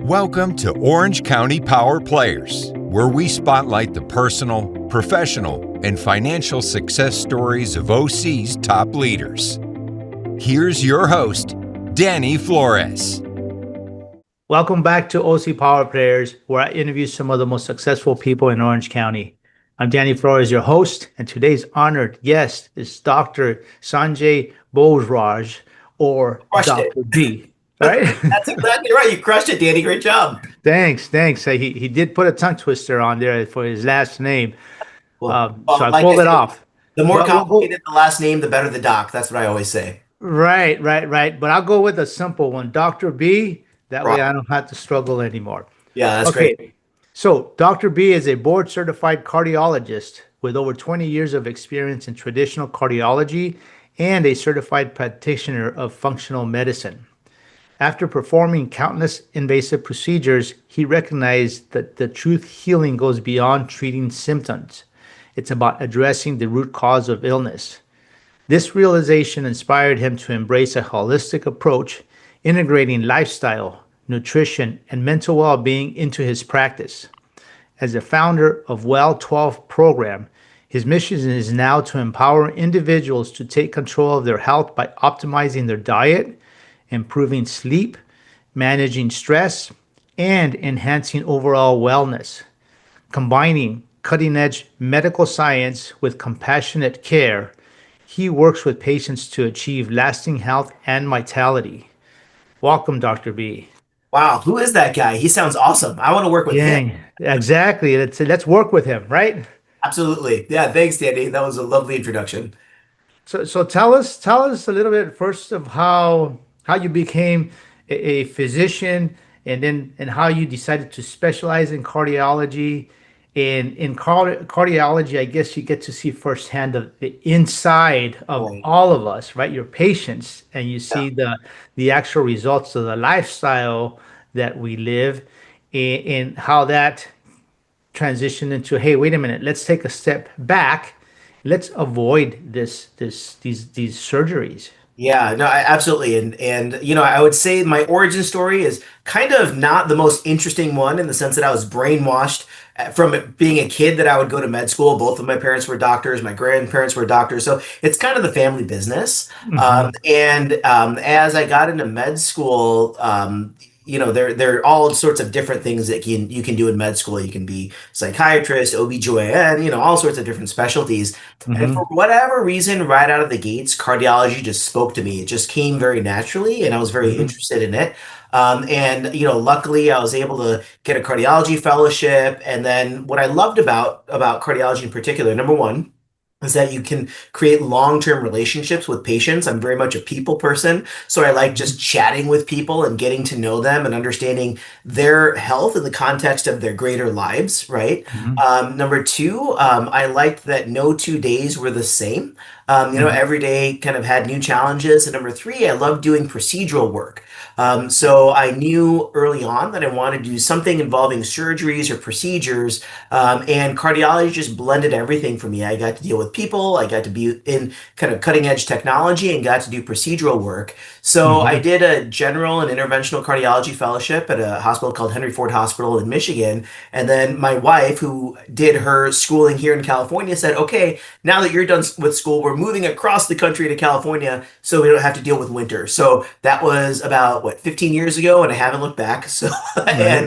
Welcome to Orange County Power Players, where we spotlight the personal, professional, and financial success stories of OC's top leaders. Here's your host, Danny Flores. Welcome back to OC Power Players, where I interview some of the most successful people in Orange County. I'm Danny Flores, your host, and today's honored guest is Dr. Sanjay Bhojraj, or Dr. B. Right? That's exactly right. You crushed it, Danny. Great job. Thanks. He did put a tongue twister on there for his last name, so I like pulled it off. The more complicated the last name, the better the doc. That's what I always say. Right. But I'll go with a simple one, Dr. B. That way I don't have to struggle anymore. Yeah, that's great. So Dr. B is a board-certified cardiologist with over 20 years of experience in traditional cardiology and a certified practitioner of functional medicine. After performing countless invasive procedures, he recognized that the truth healing goes beyond treating symptoms. It's about addressing the root cause of illness. This realization inspired him to embrace a holistic approach, integrating lifestyle, nutrition, and mental well-being into his practice. As the founder of Well 12 program, his mission is now to empower individuals to take control of their health by optimizing their diet, improving sleep, managing stress, and enhancing overall wellness. Combining cutting-edge medical science with compassionate care, he works with patients to achieve lasting health and vitality. Welcome, Dr. B. Wow, who is that guy? He sounds awesome. I want to work with him. Exactly. Let's work with him, right? Absolutely. Yeah, thanks, Danny. That was a lovely introduction. So tell us a little bit first of how you became a physician, and how you decided to specialize in cardiology. And in cardiology, I guess you get to see firsthand the inside of all of us, right? Your patients, and you see the actual results of the lifestyle that we live, and how that transitioned into, hey, wait a minute, let's take a step back. Let's avoid these surgeries. Yeah, no, absolutely. And I would say my origin story is kind of not the most interesting one, in the sense that I was brainwashed from being a kid that I would go to med school. Both of my parents were doctors. My grandparents were doctors. So it's kind of the family business. Mm-hmm. As I got into med school, there are all sorts of different things that you can do in med school. You can be psychiatrist, OB/GYN, all sorts of different specialties. Mm-hmm. And for whatever reason, right out of the gates, cardiology just spoke to me. It just came very naturally, and I was very interested in it. Luckily I was able to get a cardiology fellowship. And then what I loved about cardiology in particular, number one, is that you can create long-term relationships with patients. I'm very much a people person, so I like just chatting with people and getting to know them and understanding their health in the context of their greater lives, right? Mm-hmm. Number two, I liked that no 2 days were the same. Every day kind of had new challenges. And number three, I love doing procedural work. So I knew early on that I wanted to do something involving surgeries or procedures, and cardiology just blended everything for me. I got to deal with people, I got to be in kind of cutting edge technology, and got to do procedural work. So I did a general and interventional cardiology fellowship at a hospital called Henry Ford Hospital in Michigan. And then my wife, who did her schooling here in California, said, okay, now that you're done with school, we're moving across the country to California so we don't have to deal with winter. So that was about 15 years ago, and I haven't looked back. So and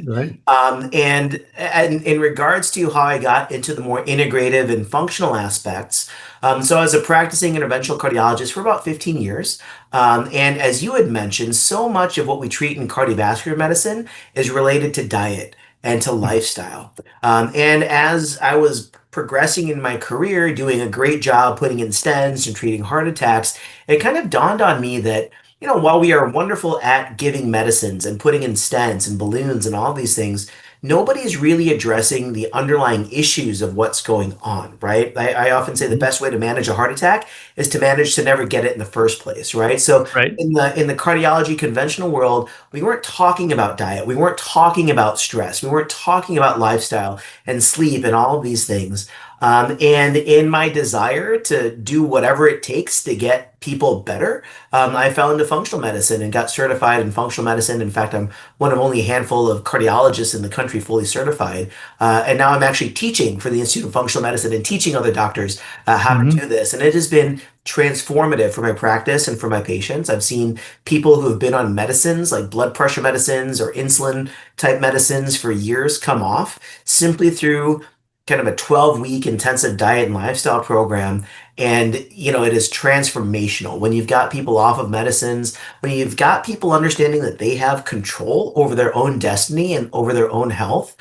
in regards to how I got into the more integrative and functional aspects, so I was a practicing interventional cardiologist for about 15 years. And as you had mentioned, so much of what we treat in cardiovascular medicine is related to diet and to lifestyle. And as I was progressing in my career, doing a great job putting in stents and treating heart attacks, it kind of dawned on me that, while we are wonderful at giving medicines and putting in stents and balloons and all these things, nobody's really addressing the underlying issues of what's going on, right? I often say the best way to manage a heart attack is to manage to never get it in the first place, right? So in the cardiology conventional world, we weren't talking about diet. We weren't talking about stress. We weren't talking about lifestyle and sleep and all of these things. And in my desire to do whatever it takes to get people better, I fell into functional medicine and got certified in functional medicine. In fact, I'm one of only a handful of cardiologists in the country fully certified. And now I'm actually teaching for the Institute of Functional Medicine and teaching other doctors how to Hmm. do this. And it has been transformative for my practice and for my patients. I've seen people who have been on medicines like blood pressure medicines or insulin type medicines for years come off simply through kind of a 12-week intensive diet and lifestyle program. And, it is transformational when you've got people off of medicines, when you've got people understanding that they have control over their own destiny and over their own health.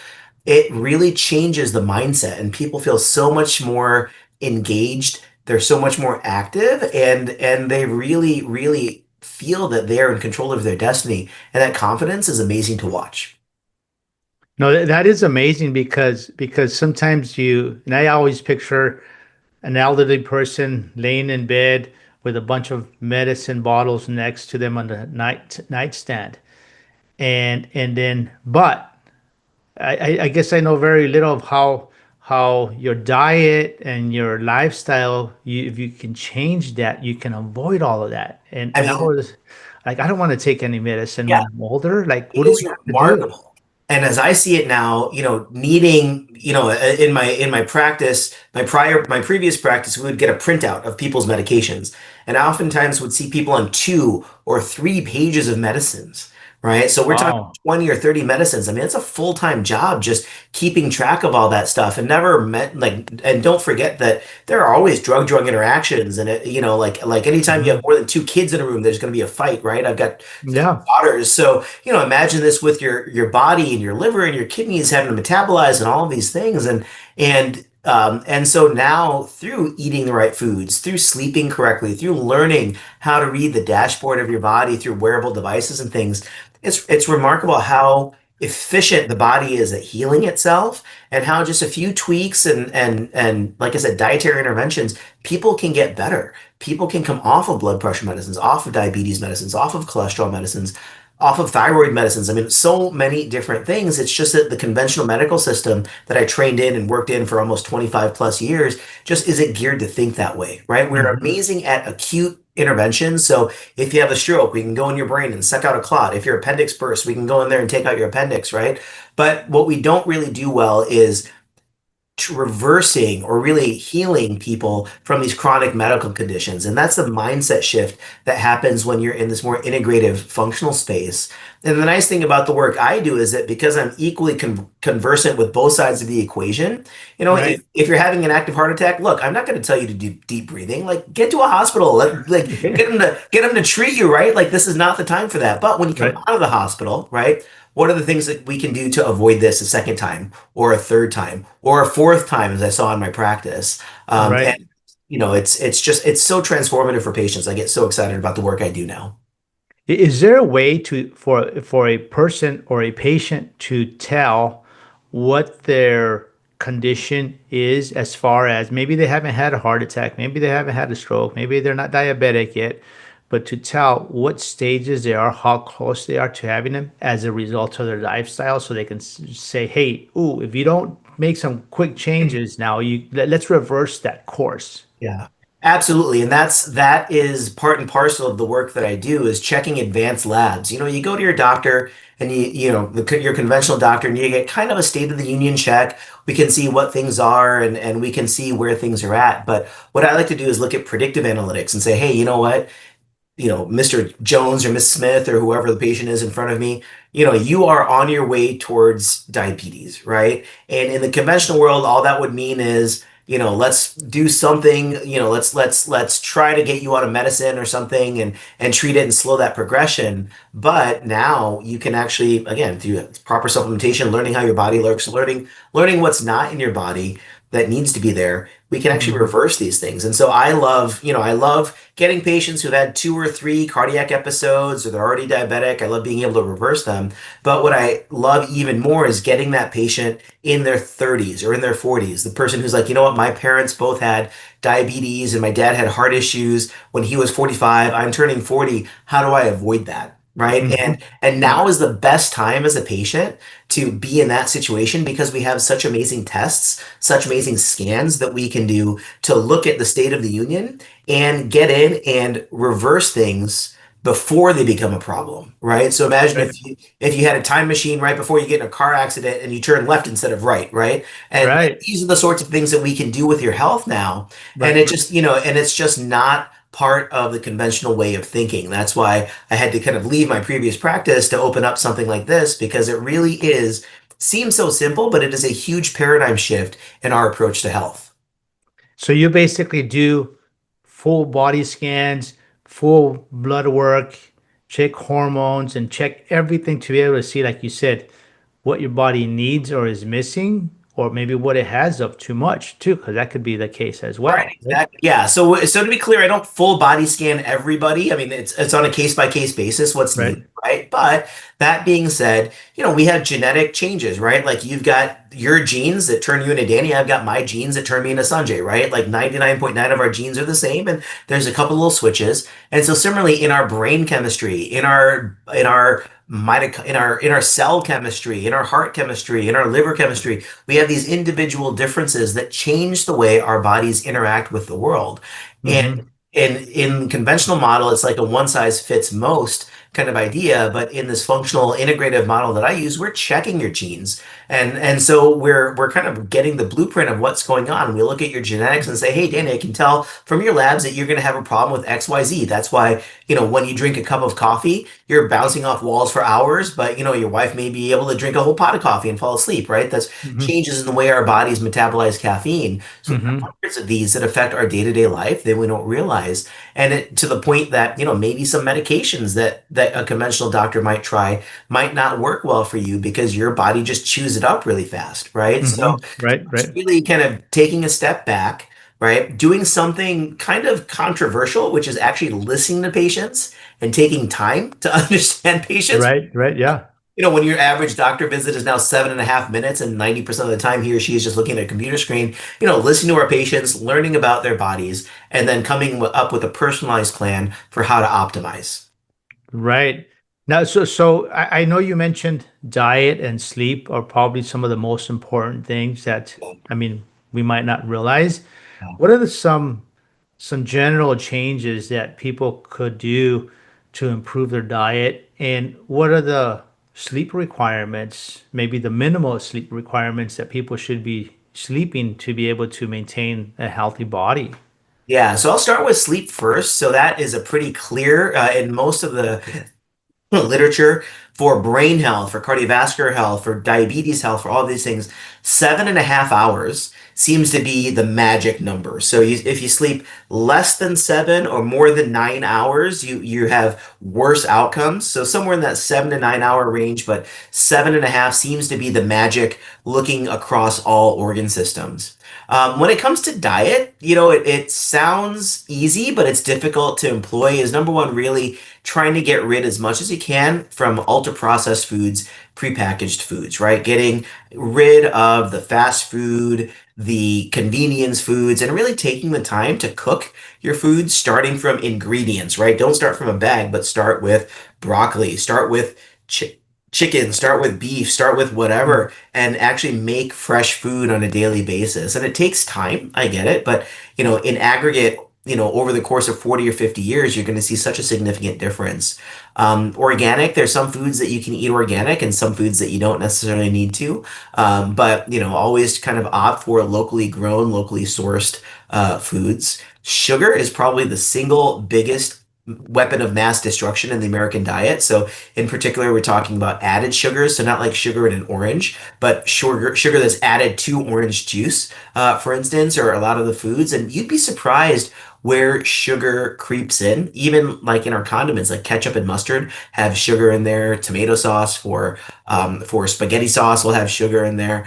It really changes the mindset, and people feel so much more engaged. They're so much more active, and they really, really feel that they're in control of their destiny. And that confidence is amazing to watch. No, that is amazing because sometimes and I always picture an elderly person laying in bed with a bunch of medicine bottles next to them on the nightstand. And then but I guess I know very little of how your diet and your lifestyle, if you can change that, you can avoid all of that. And I and I mean, was like, I don't want to take any medicine yeah, when I'm older. Like, it what do is we have to do? remarkable. And as I see it now, needing, in my practice, my previous practice, we would get a printout of people's medications. And I oftentimes would see people on 2 or 3 pages of medicines, right? So we're talking Wow. 20 or 30 medicines. I mean, it's a full-time job just keeping track of all that stuff and never met like, and don't forget that there are always drug interactions. And like anytime you have Mhm. more than 2 kids in a room, there's going to be a fight, right? I've got Yeah. daughters. So, imagine this with your body and your liver and your kidneys having to metabolize and all of these things. And so now through eating the right foods, through sleeping correctly, through learning how to read the dashboard of your body through wearable devices and things, it's remarkable how efficient the body is at healing itself and how just a few tweaks and like I said, dietary interventions, people can get better. People can come off of blood pressure medicines, off of diabetes medicines, off of cholesterol medicines, off of thyroid medicines. I mean, so many different things. It's just that the conventional medical system that I trained in and worked in for almost 25 plus years just isn't geared to think that way, right? We're Mhm. amazing at acute interventions. So if you have a stroke, we can go in your brain and suck out a clot. If your appendix bursts, we can go in there and take out your appendix, right? But what we don't really do well is reversing or really healing people from these chronic medical conditions. And that's the mindset shift that happens when you're in this more integrative functional space. And the nice thing about the work I do is that because I'm equally conversant with both sides of the equation, Right. if you're having an active heart attack, look, I'm not going to tell you to do deep breathing. Like, get to a hospital, get them to treat you, right? Like, this is not the time for that. But when you come Right. out of the hospital, right? What are the things that we can do to avoid this a second time or a third time or a fourth time, as I saw in my practice? And Right. it's so transformative for patients. I get so excited about the work I do now. Is there a way for a person or a patient to tell what their condition is, as far as maybe they haven't had a heart attack, maybe they haven't had a stroke, maybe they're not diabetic yet, but to tell what stages they are, how close they are to having them as a result of their lifestyle, so they can say, "Hey, ooh, if you don't make some quick changes now, let's reverse that course." Yeah, absolutely. And that is part and parcel of the work that I do is checking advanced labs. You go to your doctor and your conventional doctor and you get kind of a state of the union check. We can see what things are and we can see where things are at. But what I like to do is look at predictive analytics and say, hey, you know what? Mr. Jones or Miss Smith or whoever the patient is in front of me, you are on your way towards diabetes, right? And in the conventional world, all that would mean is, let's do something, let's try to get you on a medicine or something and treat it and slow that progression. But now you can actually, again, through proper supplementation, learning how your body works, learning what's not in your body that needs to be there, we can actually Mhm. reverse these things. And so I love getting patients who've had 2 or 3 cardiac episodes or they're already diabetic. I love being able to reverse them. But what I love even more is getting that patient in their 30s or in their 40s. The person who's like, you know what, my parents both had diabetes and my dad had heart issues when he was 45. I'm turning 40. How do I avoid that? right? Hmm. And now is the best time as a patient to be in that situation because we have such amazing tests, such amazing scans that we can do to look at the state of the union and get in and reverse things before they become a problem, right? So imagine Right. if you had a time machine right before you get in a car accident and you turn left instead of right, right? And Right. these are the sorts of things that we can do with your health now. And Right. it just, and it's just not part of the conventional way of thinking. That's why I had to kind of leave my previous practice to open up something like this because it really is, seems so simple, but it is a huge paradigm shift in our approach to health. So you basically do full body scans, full blood work, check hormones, and check everything to be able to see, like you said, what your body needs or is missing, or maybe what it has of too much too, because that could be the case as Right, well. Right. exactly. Yeah. So to be clear, I don't full body scan everybody. I mean, it's on a case by case basis what's needed, Right. right? But that being said, we have genetic changes, right? Like you've got your genes that turn you into Danny. I've got my genes that turn me into Sanjay, right? Like 99.9 of our genes are the same, and there's a couple little switches. And so similarly in our brain chemistry, in our cell chemistry, in our heart chemistry, in our liver chemistry, we have these individual differences that change the way our bodies interact with the world. And Mm-hmm. in conventional model, it's like a one size fits most kind of idea, but in this functional integrative model that I use, we're checking your genes. And so we're kind of getting the blueprint of what's going on. We look at your genetics and say, hey, Danny, I can tell from your labs that you're going to have a problem with XYZ. That's why, when you drink a cup of coffee, you're bouncing off walls for hours, but your wife may be able to drink a whole pot of coffee and fall asleep, right? That's Mm-hmm. changes in the way our bodies metabolize caffeine. So there are Mm-hmm. hundreds of these that affect our day-to-day life that we don't realize. And to the point that, maybe some medications that a conventional doctor might try might not work well for you because your body just chews it up really fast, right? So Mm-hmm. Right. it's Right. really kind of taking a step back, right? Doing something kind of controversial, which is actually listening to patients and taking time to understand patients. Right. Right. Yeah. When your average doctor visit is now 7.5 minutes and 90% of the time he or she is just looking at a computer screen, listening to our patients, learning about their bodies, and then coming up with a personalized plan for how to optimize. Right. Now, so I know you mentioned diet and sleep are probably some of the most important things that, I mean, we might not realize. What are some general changes that people could do to improve their diet? And what are the sleep requirements, maybe the minimal sleep requirements that people should be sleeping to be able to maintain a healthy body? Yeah, so I'll start with sleep first. So that is a pretty clear in most of the literature for brain health, for cardiovascular health, for diabetes health, for all these things, 7.5 hours seems to be the magic number. So if you sleep less than 7 or more than 9 hours, you have worse outcomes. So somewhere in that 7 to 9 hour range, but 7.5 seems to be the magic looking across all organ systems. When it comes to diet, it sounds easy, but it's difficult to employ. Is number one, really trying to get rid as much as you can from ultra processed foods, prepackaged foods, right? Getting rid of the fast food, the convenience foods, and really taking the time to cook your foods, starting from ingredients, right? Don't start from a bag, but start with broccoli, start with chicken, start with beef, start with whatever, and actually make fresh food on a daily basis. And it takes time, I get it, but in aggregate, over the course of 40 or 50 years, you're going to see such a significant difference. Organic, there's some foods that you can eat organic and some foods that you don't necessarily need to. But, always kind of opt for locally grown, locally sourced foods. Sugar is probably the single biggest weapon of mass destruction in the American diet. So in particular, we're talking about added sugars. So not like sugar in an orange, but sugar that's added to orange juice, for instance, or a lot of the foods. And you'd be surprised where sugar creeps in, even like in our condiments, like ketchup and mustard have sugar in there. Tomato sauce for spaghetti sauce will have sugar in there.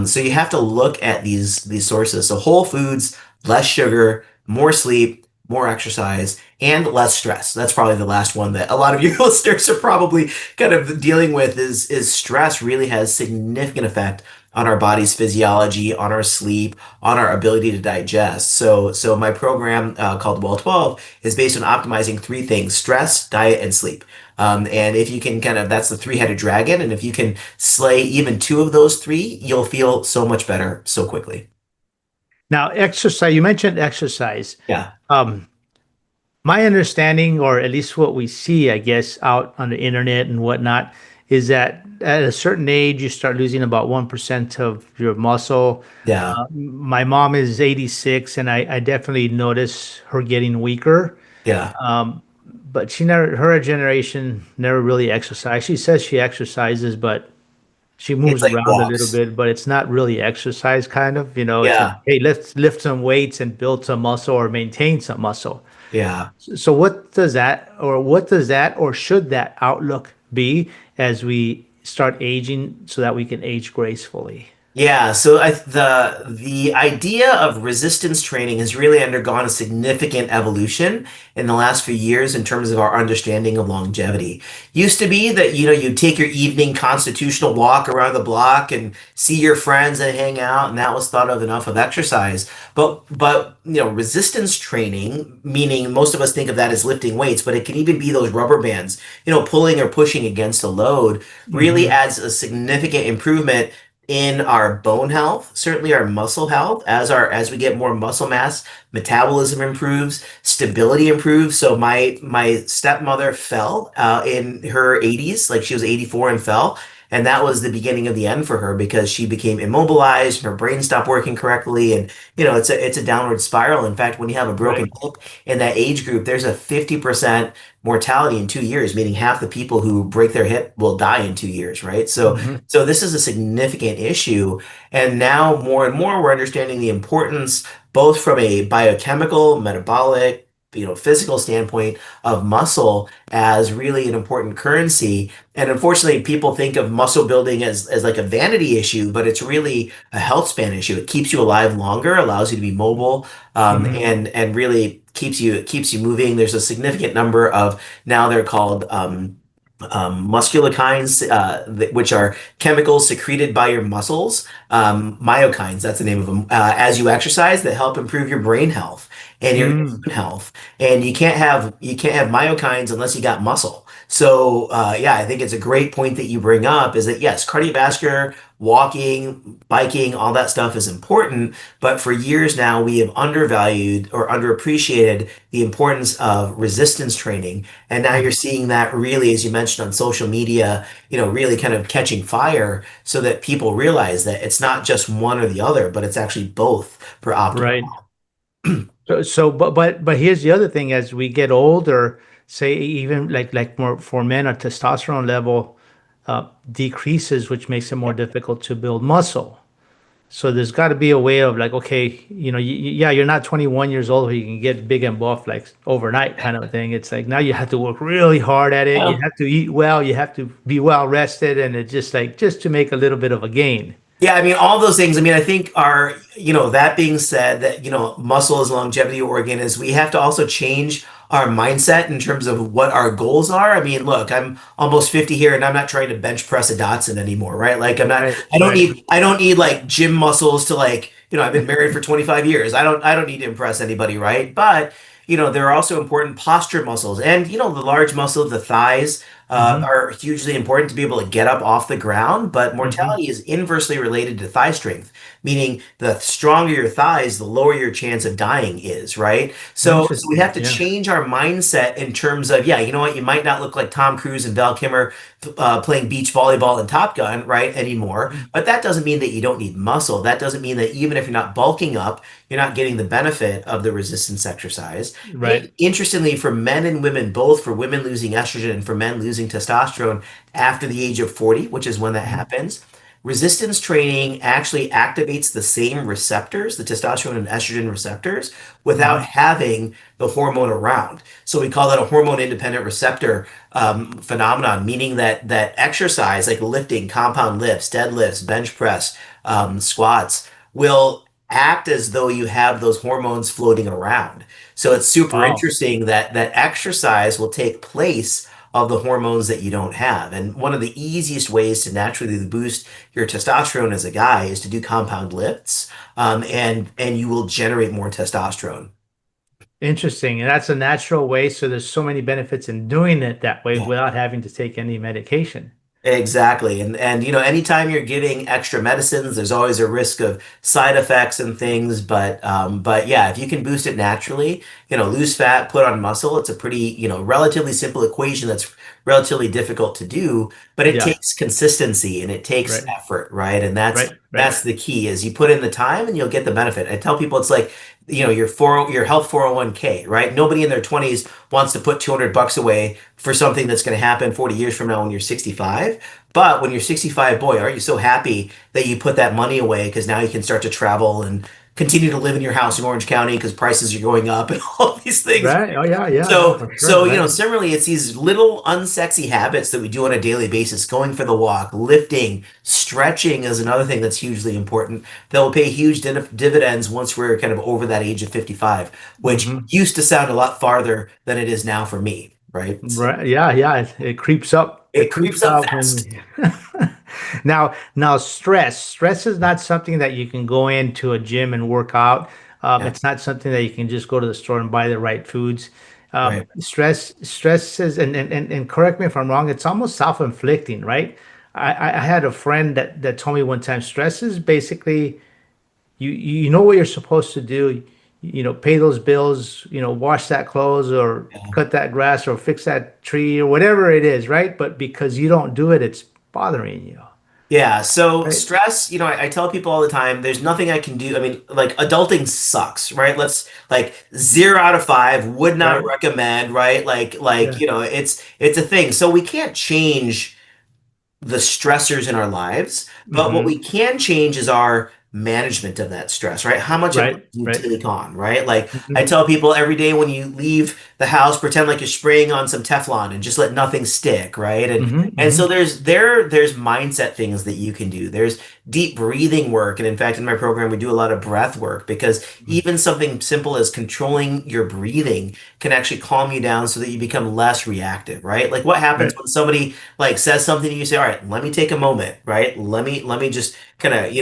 So you have to look at these sources. So whole foods, less sugar, more sleep, more exercise, and less stress. That's probably the last one that a lot of your listeners are probably kind of dealing with is stress really has significant effect on our body's physiology, on our sleep, on our ability to digest. So my program called Well 12 is based on optimizing three things: stress, diet, and sleep. And if you can kind of, that's the three-headed dragon. And if you can slay even two of those three, you'll feel so much better so quickly. Now, exercise, you mentioned exercise. Yeah. Um, my understanding, or at least what we see, I guess, out on the internet and whatnot, is that at a certain age, you start losing about 1% of your muscle. Yeah. My mom is 86, and I definitely notice her getting weaker. Yeah. Um, but she never, her generation never really exercised. She says she exercises, but she It's moves like around a little walks. bit, but it's not really exercise kind of, it's like, Yeah. hey, let's lift some weights and build some muscle or maintain some muscle. Yeah. So what does that or should that outlook be as we start aging so that we can age gracefully? Yeah, so the idea of resistance training has really undergone a significant evolution in the last few years in terms of our understanding of longevity. Used to be that, you take your evening constitutional walk around the block and see your friends and hang out, and that was thought of enough of exercise. But resistance training, meaning most of us think of that as lifting weights, but it can even be those rubber bands, pulling or pushing against a load, really Hmm. adds a significant improvement in our bone health, certainly our muscle health. As we get more muscle mass, metabolism improves, stability improves. So my stepmother fell in her 80s, like she was 84 and fell. And that was the beginning of the end for her because she became immobilized, her brain stopped working correctly, and it's a downward spiral. In fact, when you have a broken Right. hip in that age group, there's a 50% mortality in 2 years, meaning half the people who break their hip will die in 2 years, right? So Hmm. so this is a significant issue. And now more and more we're understanding the importance, both from a biochemical, metabolic, physical standpoint of muscle as really an important currency. And unfortunately, people think of muscle building as like a vanity issue, but it's really a health span issue. It keeps you alive longer, allows you to be mobile, Hmm. and really keeps you moving. There's a significant number of, now they're called musculokines, which are chemicals secreted by your muscles, myokines, that's the name of them, as you exercise, that help improve your brain health and your Mm. immune health. And you can't have myokines unless you got muscle. So yeah, I think it's a great point that you bring up, is that yes, cardiovascular, walking, biking, all that stuff is important, but for years now we have undervalued or underappreciated the importance of resistance training. And now you're seeing that really, as you mentioned, on social media, really kind of catching fire, so that people realize that it's not just one or the other, but it's actually both for optimal. Right. But here's the other thing: as we get older, say even like more for men, our testosterone level decreases, which makes it more difficult to build muscle. So there's got to be a way of like, okay, yeah, you're not 21 years old where you can get big and buff like overnight kind of a thing. It's like now you have to work really hard at it. You Yeah. have to eat well. You have to be well rested, and it's just like just to make a little bit of a gain. Yeah, I mean, all those things, I mean, I think that being said, that, muscle is longevity organ, is we have to also change our mindset in terms of what our goals are. I mean, look, I'm almost 50 here and I'm not trying to bench press a Dotson anymore, right? Like Right, I don't right. need like gym muscles to, like, I've been married for 25 years. I don't need to impress anybody, right? But, there are also important posture muscles, and, the large muscles, the thighs, Hmm. are hugely important to be able to get up off the ground, but Hmm. mortality is inversely related to thigh strength, meaning the stronger your thighs, the lower your chance of dying is, right? So we Interesting. have to Yeah. change our mindset in terms of, yeah, you know what, you might not look like Tom Cruise and Val Kilmer playing beach volleyball and Top Gun, right, anymore, Mhm. but that doesn't mean that you don't need muscle. That doesn't mean that even if you're not bulking up, you're not getting the benefit of the resistance exercise. Right. Interestingly, for men and women, both for women losing estrogen and for men losing testosterone after the age of 40, which is when that Mhm. happens, resistance training actually activates the same receptors, the testosterone and estrogen receptors, without Mhm. having the hormone around. So we call that a hormone independent receptor phenomenon, meaning that exercise like lifting, compound lifts, deadlifts, bench press, squats will act as though you have those hormones floating around. So it's super Wow. interesting that exercise will take place of the hormones that you don't have. And one of the easiest ways to naturally boost your testosterone as a guy is to do compound lifts, and you will generate more testosterone. Interesting. And that's a natural way. So there's so many benefits in doing it that way Yeah. without having to take any medication. Exactly. And anytime you're giving extra medicines, there's always a risk of side effects and things. But yeah, if you can boost it naturally, lose fat, put on muscle, it's a pretty, relatively simple equation that's relatively difficult to do, but it Yeah. takes consistency and it takes Right. effort, right? And that's Right. Right. that's the key is you put in the time and you'll get the benefit. I tell people it's like, your health 401k, right? Nobody in their 20s wants to put $200 away for something that's going to happen 40 years from now when you're 65. But when you're 65, boy, aren't you so happy that you put that money away because now you can start to travel and continue to live in your house in Orange County because prices are going up and all these things. Right. Oh, yeah. Yeah. Yeah. So, For sure. so Right. similarly, it's these little unsexy habits that we do on a daily basis, going for the walk, lifting, stretching is another thing that's hugely important that will pay huge dividends once we're kind of over that age of 55, which Hmm. used to sound a lot farther than it is now for me, right? Right. Yeah. Yeah. It creeps up. It It creeps creeps up up fast. when now stress is not something that you can go into a gym and work out. Yeah, It's not something that you can just go to the store and buy the right foods. right. Stress is, and correct me if I'm wrong, it's almost self-inflicting, right? I had a friend that told me one time stress is basically you know what you're supposed to do, pay those bills, wash that clothes or Yeah. cut that grass or fix that tree or whatever it is, right? But because you don't do it, it's bothering you, Yeah, so right? stress, I tell people all the time, there's nothing I can do. I mean, like adulting sucks, right? Let's like 0 out of 5, would not Right? recommend, right? Yeah. It's a thing. So we can't change the stressors in our lives, but what we Hmm. can change is our management of that stress, right? How much of it Right. do you Right. take on, right? Like I Hmm. tell people every day when you leave the house, pretend like you're spraying on some Teflon and just let nothing stick, right? And so Hmm. there's mindset things that you can do. There's deep breathing work, and in fact, in my program, we do a lot of breath work because Hmm. even something simple as controlling your breathing can actually calm you down so that you become less reactive, right? Like what happens Right. when somebody like says something to you, say, all right, let me take a moment, right? Let me just kind of,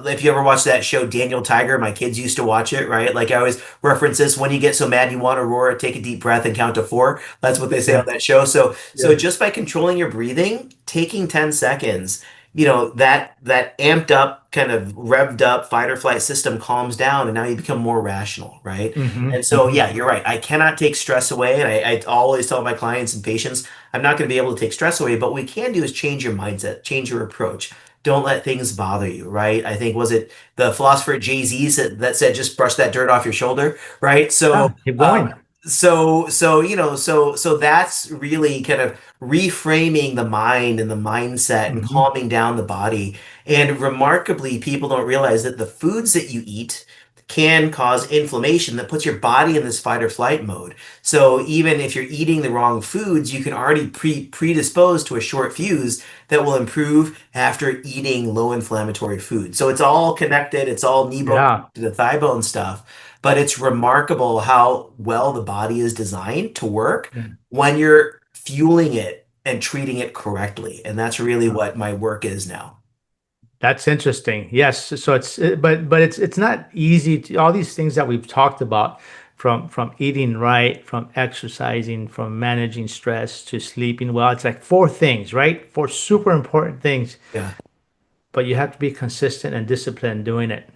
if you ever watch that show, Daniel Tiger, my kids used to watch it, right? Like I always reference this, when you get so mad you want to roar, take a deep breath and count to 4. That's what they say on Yeah. that show. So Yeah. just by controlling your breathing, taking 10 seconds, that amped up, kind of revved up fight or flight system calms down and now you become more rational, right? Hmm. And so, Hmm. yeah, you're right. I cannot take stress away. And I always tell my clients and patients, I'm not going to be able to take stress away, but what we can do is change your mindset, change your approach. Don't let things bother you, right? I think, was it the philosopher Jay-Z that said, just brush that dirt off your shoulder, right? Yeah. So, Keep um, going. so that's really kind of reframing the mind and the mindset and Hmm. calming down the body. And remarkably, people don't realize that the foods that you eat can cause inflammation that puts your body in this fight or flight mode. So even if you're eating the wrong foods, you can already predispose to a short fuse that will improve after eating low inflammatory food. So it's all connected, it's all knee bone Yeah. to the thigh bone stuff. But it's remarkable how well the body is designed to work Yeah. when you're fueling it and treating it correctly. And that's really Yeah. what my work is now. That's interesting. Yes. So but it's not easy to all these things that we've talked about, from eating right, from exercising, from managing stress to sleeping well. It's like four things, right? Four super important things, Yeah. but you have to be consistent and disciplined doing it.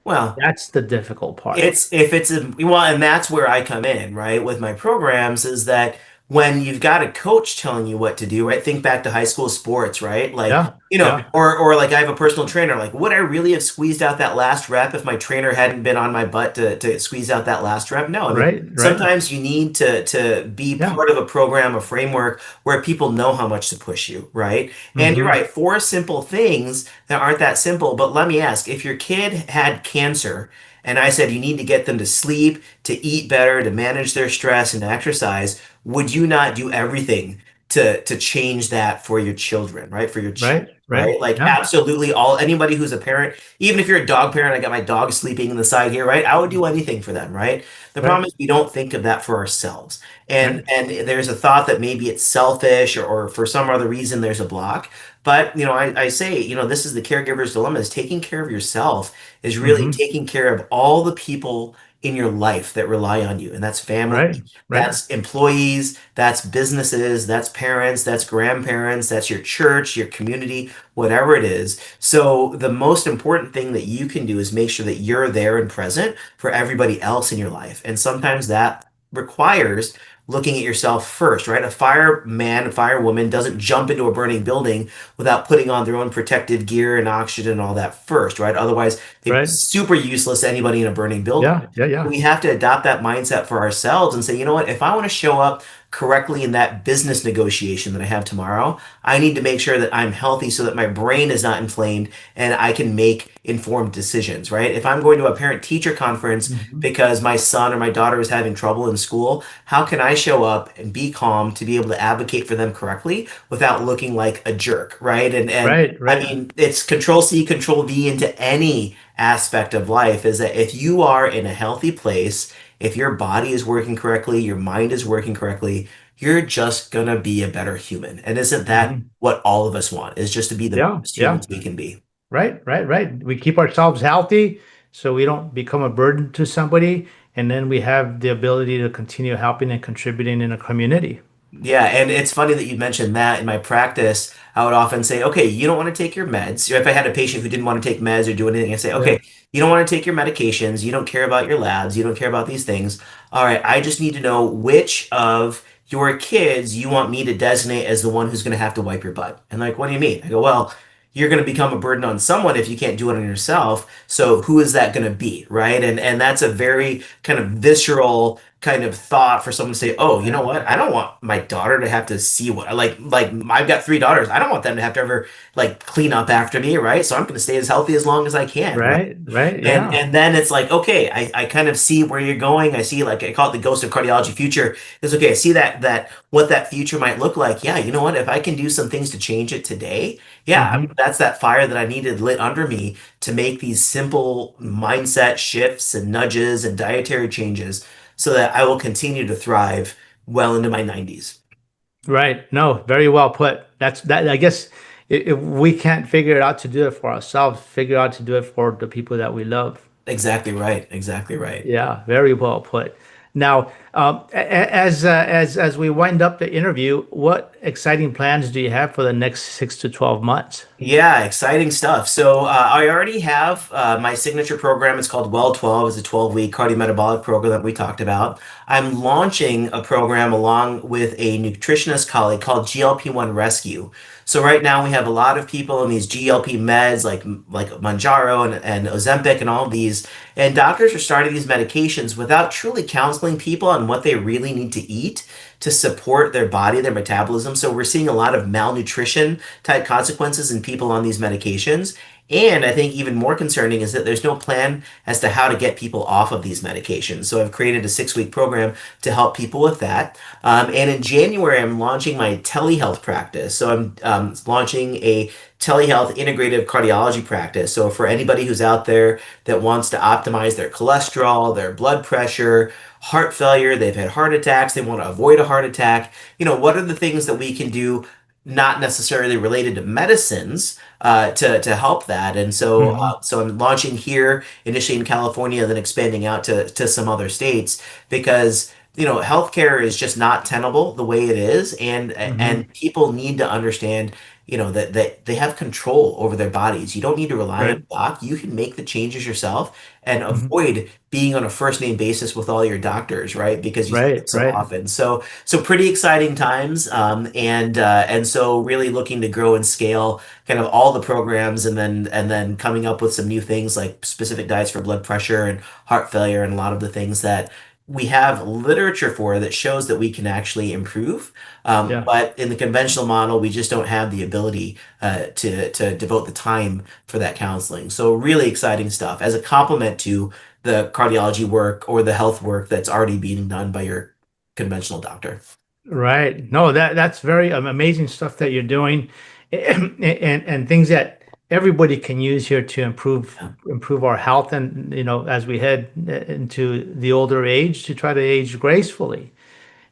Well, That's the difficult part. it's if it's a well, and that's where I come in, right? With my programs, is that when you've got a coach telling you what to do, right? Think back to high school sports, right? Like, Yeah. Yeah. or like I have a personal trainer. Like, would I really have squeezed out that last rep if my trainer hadn't been on my butt to squeeze out that last rep? No, I mean, Right. Right. sometimes you need to be Yeah. part of a program, a framework where people know how much to push you, right? And you're Hmm. right, four simple things that aren't that simple. But let me ask, if your kid had cancer, and I said you need to get them to sleep, to eat better, to manage their stress, and to exercise, would you not do everything to change that for your children, right? For your children, Right. Right. right? Like Yeah. absolutely all anybody who's a parent, even if you're a dog parent, I got my dog sleeping in the side here, right? I would do anything for them, right? The problem Right. is we don't think of that for ourselves. And Right. and there's a thought that maybe it's selfish or for some other reason there's a block. But I say, this is the caregiver's dilemma, is taking care of yourself is really Hmm. taking care of all the people in your life that rely on you, and that's family, Right. Right. that's employees, that's businesses, that's parents, that's grandparents, that's your church, your community, whatever it is. So the most important thing that you can do is make sure that you're there and present for everybody else in your life. And sometimes that requires looking at yourself first, right? A fireman, a firewoman doesn't jump into a burning building without putting on their own protective gear and oxygen and all that first, right? Otherwise, they'd be Right. super useless to anybody in a burning building. Yeah. Yeah. Yeah. We have to adopt that mindset for ourselves and say, you know what, if I want to show up correctly in that business negotiation that I have tomorrow, I need to make sure that I'm healthy so that my brain is not inflamed and I can make informed decisions, right? If I'm going to a parent teacher conference Mhm. because my son or my daughter is having trouble in school, how can I show up and be calm to be able to advocate for them correctly without looking like a jerk, right? And Right. I Right. mean, it's control C, control V into any aspect of life is that if you are in a healthy place, if your body is working correctly, your mind is working correctly, you're just gonna be a better human. And isn't that Mhm. what all of us want? Is just to be the Yeah. best Yeah. humans we can be. Right. Right. Right. We keep ourselves healthy so we don't become a burden to somebody, and then we have the ability to continue helping and contributing in a community. Yeah, and it's funny that you mentioned that. In my practice, I would often say, okay, you don't want to take your meds. If I had a patient who didn't want to take meds or do anything, I'd say, Yeah. okay, you don't want to take your medications, you don't care about your labs, you don't care about these things. All right, I just need to know which of your kids you want me to designate as the one who's going to have to wipe your butt. And like, what do you mean? I go, well, you're going to become a burden on someone if you can't do it on yourself. So who is that going to be, right? And that's a very kind of visceral kind of thought for someone to say, "Oh, you know Right. what? I don't want my daughter to have to see what like I've got three daughters. I don't want them to have to ever like clean up after me, right? So I'm going to stay as healthy as long as I can, right?" Right. Right. And Yeah. and then it's like, okay, I kind of see where you're going. I see like I call it the ghost of cardiology future. It's okay, I see that what that future might look like. Yeah, you know what? If I can do some things to change it today, yeah, Hmm. that's that fire that I needed lit under me to make these simple mindset shifts and nudges and dietary changes so that I will continue to thrive well into my 90s. Right. No, very well put. That's that. I guess if we can't figure it out to do it for ourselves, figure out to do it for the people that we love. Exactly right. Exactly right. Yeah, very well put. Now, as we wind up the interview, what exciting plans do you have for the next 6 to 12 months? Yeah, exciting stuff. So I already have my signature program. It's called Well 12. It's a 12-week cardiometabolic program that we talked about. I'm launching a program along with a nutritionist colleague called GLP-1 Rescue. So right now we have a lot of people on these GLP meds like Manjaro and Ozempic and all of these, and doctors are starting these medications without truly counseling people on what they really need to eat to support their body, their metabolism. So we're seeing a lot of malnutrition type consequences in people on these medications. And I think even more concerning is that there's no plan as to how to get people off of these medications. So I've created a 6-week program to help people with that. And in January, I'm launching my telehealth practice. So I'm launching a telehealth integrative cardiology practice. So for anybody who's out there that wants to optimize their cholesterol, their blood pressure, heart failure, they've had heart attacks, they want to avoid a heart attack, what are the things that we can do not necessarily related to medicines to help that. And so Hmm. so I'm launching here initially in California, then expanding out to some other states because healthcare is just not tenable the way it is, and Hmm. people need to understand that they have control over their bodies. You don't need to rely on Right. a doc. You can make the changes yourself and Hmm. avoid being on a first name basis with all your doctors, right? Because you see Right. it so Right. often. So pretty exciting times, and so really looking to grow and scale kind of all the programs, and then coming up with some new things like specific diets for blood pressure and heart failure, and a lot of the things that we have literature for that shows that we can actually improve. Yeah. But in the conventional model, we just don't have the ability to devote the time for that counseling. So really exciting stuff as a complement to the cardiology work or the health work that's already being done by your conventional doctor. Right. No, that's very amazing stuff that you're doing, and things that everybody can use here to Yeah. improve our health, and as we head into the older age, to try to age gracefully.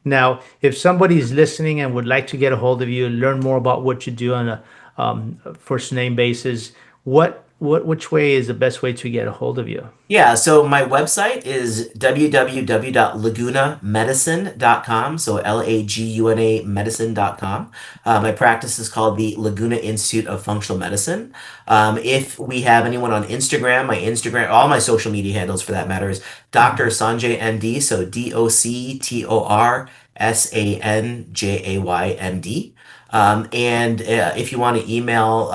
Now, if somebody's listening and would like to get a hold of you, learn more about what you do on a first name basis, what which way is the best way to get a hold of you? Yeah, so my website is www.lagunamedicine.com. So Laguna medicine.com. My practice is called the Laguna Institute of Functional Medicine. If we have anyone on Instagram, all my social media handles for that matter is Dr. Sanjay MD. So DoctorSanjay MD. And if you want to email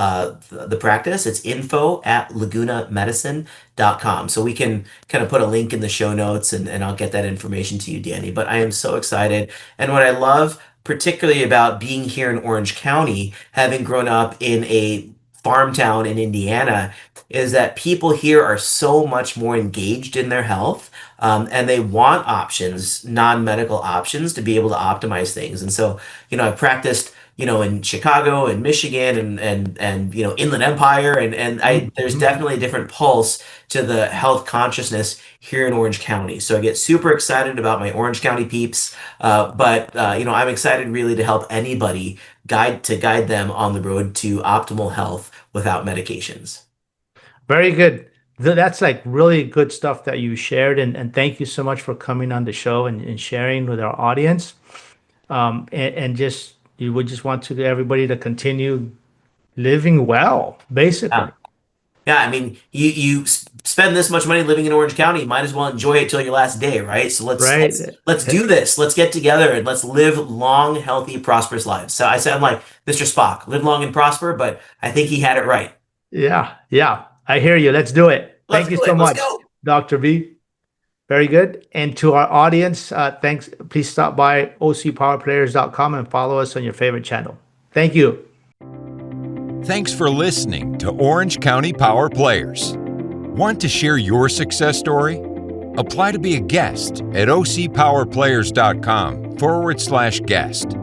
the practice, it's info@lagunamedicine.com. So we can kind of put a link in the show notes and I'll get that information to you, Danny. But I am so excited. And what I love particularly about being here in Orange County, having grown up in a farm town in Indiana, is that people here are so much more engaged in their health, and they want options, non-medical options, to be able to optimize things. And so, I practiced, in Chicago and Michigan and Inland Empire, and there's definitely a different pulse to the health consciousness here in Orange County. So I get super excited about my Orange County peeps, but I'm excited really to help anybody guide them on the road to optimal health without medications. Very good. That's like really good stuff that you shared, and thank you so much for coming on the show and sharing with our audience. And just you would just want to everybody to continue living well, basically. Yeah. Yeah, I mean, you spend this much money living in Orange County, you might as well enjoy it till your last day, right? So Right. let's do this. Let's get together and let's live long, healthy, prosperous lives. So I sound like Mr. Spock, live long and prosper, but I think he had it right. Yeah, yeah. I hear you. Let's do it. Let's Thank you do so it. Let's much, go. Dr. B. Very good. And to our audience, thanks. Please stop by ocpowerplayers.com and follow us on your favorite channel. Thank you. Thanks for listening to Orange County Power Players. Want to share your success story? Apply to be a guest at ocpowerplayers.com/guest.